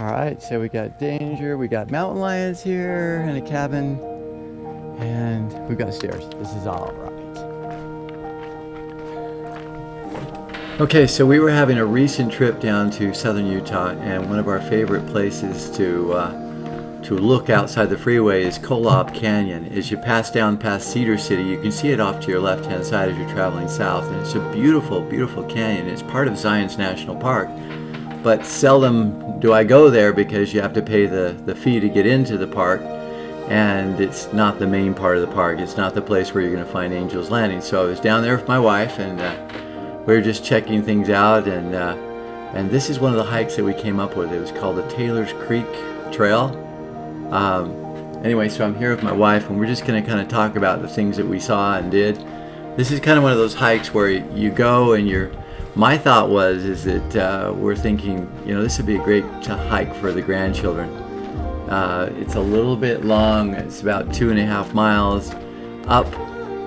All right, so we got danger, we got mountain lions here in a cabin, and we've got stairs. This is all right. Okay, so we were having a recent trip down to southern Utah, and one of our favorite places to look outside the freeway is Kolob Canyon. As you pass down past Cedar City, you can see it off to your left-hand side as you're traveling south, and it's a beautiful, beautiful canyon. It's part of Zion's National Park, but seldom do I go there because you have to pay the fee to get into the park, and it's not the main part of the park. It's not the place where you're going to find Angel's Landing. So I was down there with my wife, and we were just checking things out, and this is one of the hikes that we came up with. It was called the Taylor's Creek Trail. Anyway, so I'm here with my wife, and we're just going to kind of talk about the things that we saw and did. This is kind of one of those hikes where you go and my thought is that we're thinking, this would be a great hike for the grandchildren. It's a little bit long. It's about 2.5 miles up,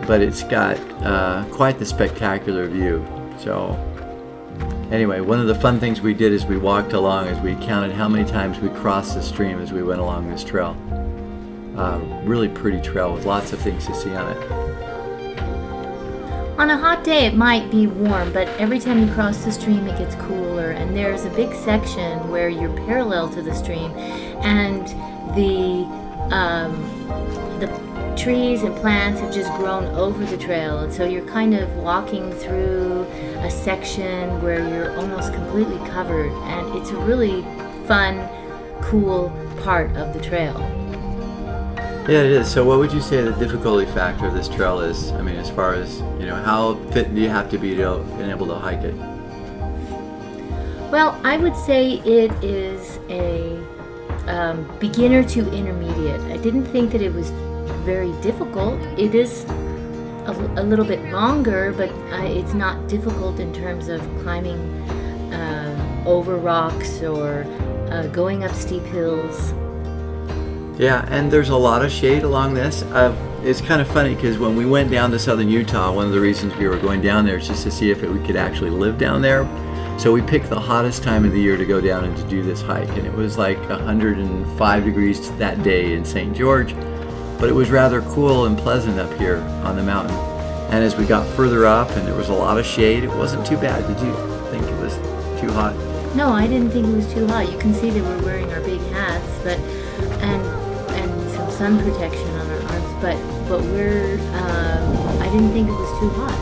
but it's got quite the spectacular view. So anyway, one of the fun things we did as we walked along is we counted how many times we crossed the stream as we went along this trail. Really pretty trail with lots of things to see on it. On a hot day it might be warm, but every time you cross the stream it gets cooler, and there's a big section where you're parallel to the stream, and the trees and plants have just grown over the trail, and so you're kind of walking through a section where you're almost completely covered, and it's a really fun, cool part of the trail. Yeah, it is. So what would you say the difficulty factor of this trail is? I mean, as far as, how fit do you have to be to be able to hike it? Well, I would say it is a beginner to intermediate. I didn't think that it was very difficult. It is a little bit longer, but it's not difficult in terms of climbing over rocks or going up steep hills. Yeah, and there's a lot of shade along this. It's kind of funny because when we went down to southern Utah, one of the reasons we were going down there is just to see if we could actually live down there. So we picked the hottest time of the year to go down and to do this hike, and it was like 105 degrees that day in St. George, but it was rather cool and pleasant up here on the mountain. And as we got further up and there was a lot of shade, it wasn't too bad. Did you think it was too hot? No, I didn't think it was too hot. You can see that we're wearing our big hats, and some sun protection on our arms, but I didn't think it was too hot.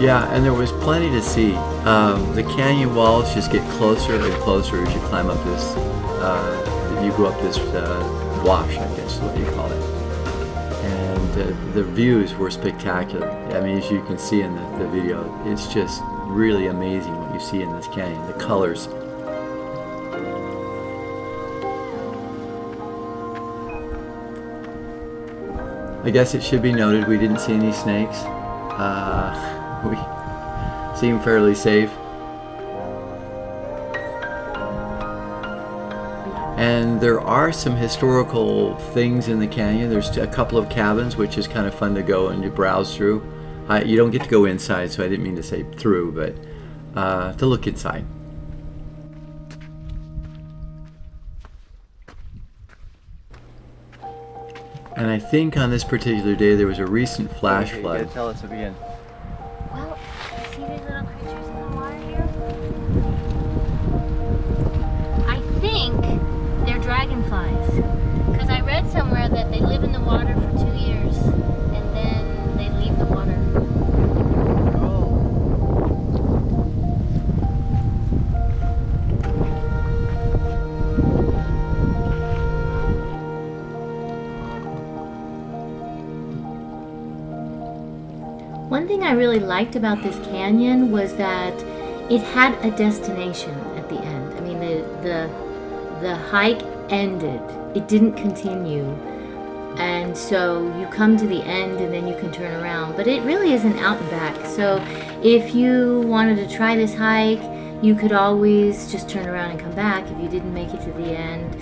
Yeah, and there was plenty to see. The canyon walls just get closer and closer as you climb up this, you go up this wash, I guess is what you call it. And the views were spectacular. I mean, as you can see in the video, it's just really amazing what you see in this canyon, the colors. I guess it should be noted we didn't see any snakes. We seem fairly safe. And there are some historical things in the canyon. There's a couple of cabins, which is kind of fun to go and you browse through. You don't get to go inside, so I didn't mean to say through, but to look inside. And I think on this particular day there was a recent flash flood. Tell us again. Well, see these little creatures in the water here? I think they're dragonflies, because I read somewhere that they live in the water for 2 years and then they leave the water. One thing I really liked about this canyon was that it had a destination at the end. I mean, the hike ended. It didn't continue. And so you come to the end and then you can turn around. But it really isn't out and back. So if you wanted to try this hike, you could always just turn around and come back if you didn't make it to the end.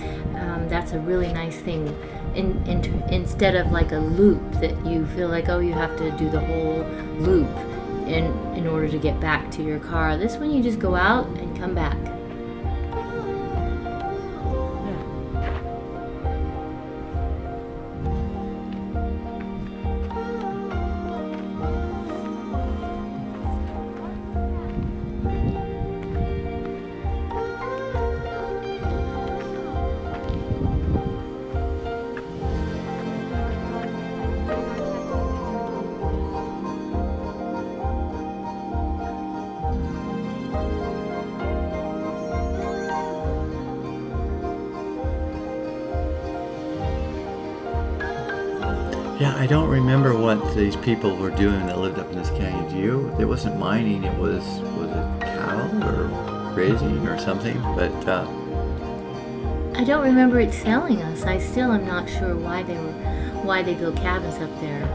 That's a really nice thing. Instead of like a loop that you feel like, oh, you have to do the whole loop in order to get back to your car. This one you just go out and come back. Yeah, I don't remember what these people were doing that lived up in this canyon. Do you? It wasn't mining. It was it cattle or grazing or something? But I don't remember it telling us. I still am not sure why they built cabins up there.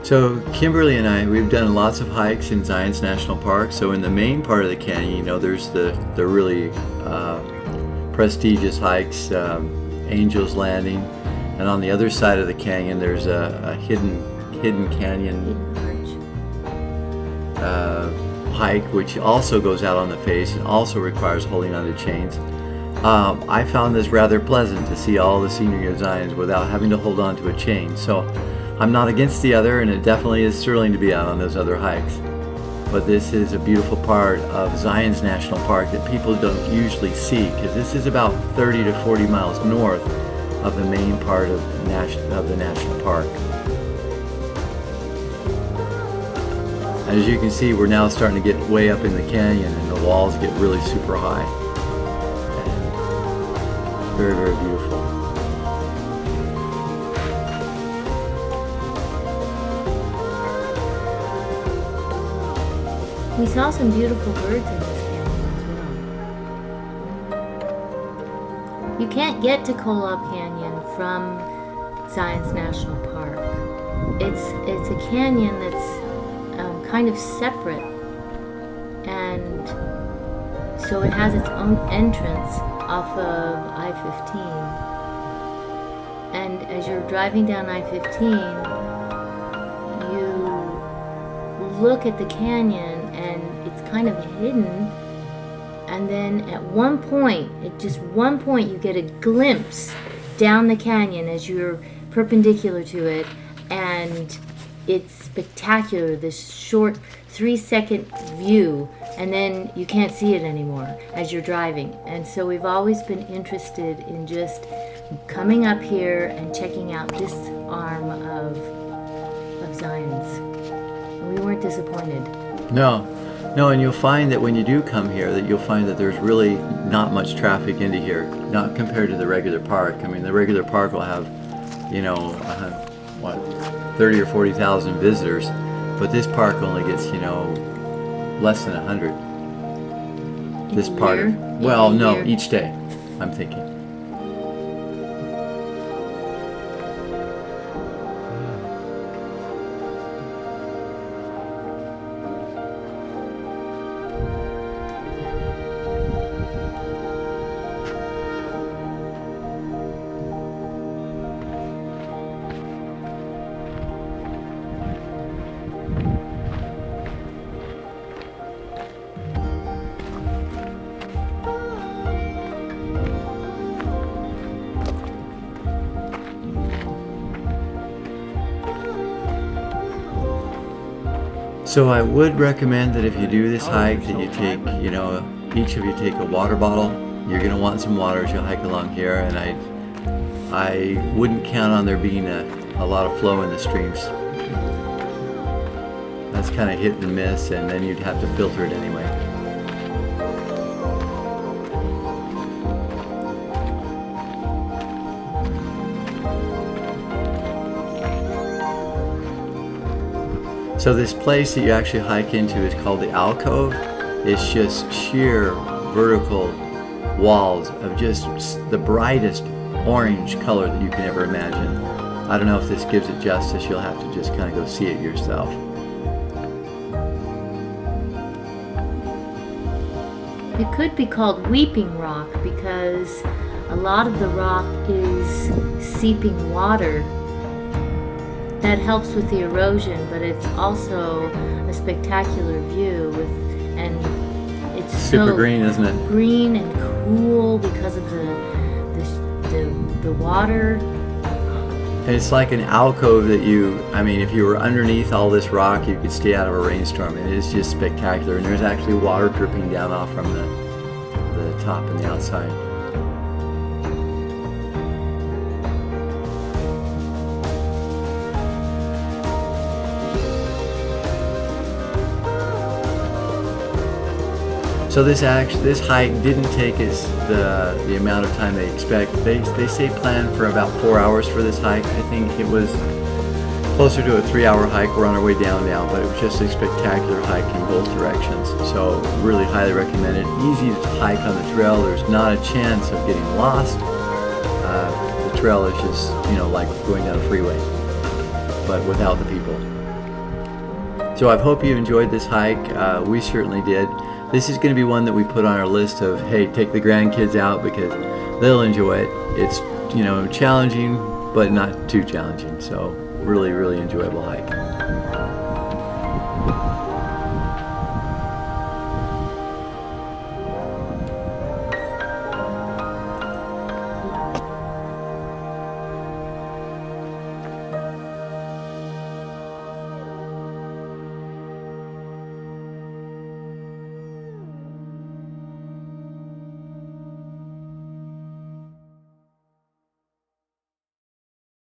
so Kimberly and I, we've done lots of hikes in Zion's National Park. So in the main part of the canyon, there's the really prestigious hikes, Angel's Landing, and on the other side of the canyon, there's a hidden canyon Hidden arch. hike, which also goes out on the face and also requires holding onto chains. I found this rather pleasant to see all the scenery of Zion's without having to hold on to a chain. So I'm not against the other, and it definitely is thrilling to be out on those other hikes. But this is a beautiful part of Zion's National Park that people don't usually see, because this is about 30 to 40 miles north of the main part of the national park. As you can see, we're now starting to get way up in the canyon, and the walls get really super high. And very, very beautiful. We saw some beautiful birds in this canyon as well. You can't get to Kolob Canyon from Zion's National Park. It's a canyon that's kind of separate, and so it has its own entrance off of I-15. And as you're driving down I-15, you look at the canyon and it's kind of hidden, and then at one point you get a glimpse down the canyon as you're perpendicular to it, and it's spectacular, this short 3-second view, and then you can't see it anymore as you're driving. And so we've always been interested in just coming up here and checking out this arm of Zion's. And we weren't disappointed. No, and you'll find that when you do come here, that you'll find that there's really not much traffic into here, not compared to the regular park. I mean, the regular park will have, 30 or 40,000 visitors, but this park only gets, less than 100. This part of, well, no, each day, I'm thinking. So I would recommend that if you do this hike that you take, each of you take a water bottle. You're going to want some water as you hike along here, and I wouldn't count on there being a lot of flow in the streams. That's kind of hit and miss, and then you'd have to filter it anyway. So this place that you actually hike into is called the alcove. It's just sheer vertical walls of just the brightest orange color that you can ever imagine. I don't know if this gives it justice. You'll have to just kind of go see it yourself. It could be called Weeping Rock because a lot of the rock is seeping water. That helps with the erosion, but it's also a spectacular view and it's Super so green, isn't it? Green and cool because of the water. It's like an alcove that if you were underneath all this rock, you could stay out of a rainstorm. It is just spectacular, and there's actually water dripping down off from the top and the outside. So this hike didn't take us the amount of time they expect. They say plan for about 4 hours for this hike. I think it was closer to a 3-hour hike. We're on our way down now, but it was just a spectacular hike in both directions. So really highly recommend it. Easy to hike on the trail. There's not a chance of getting lost. The trail is just, like going down a freeway, but without the people. So I hope you enjoyed this hike. We certainly did. This is going to be one that we put on our list of, hey, take the grandkids out because they'll enjoy it. It's, challenging, but not too challenging. So really, really enjoyable hike.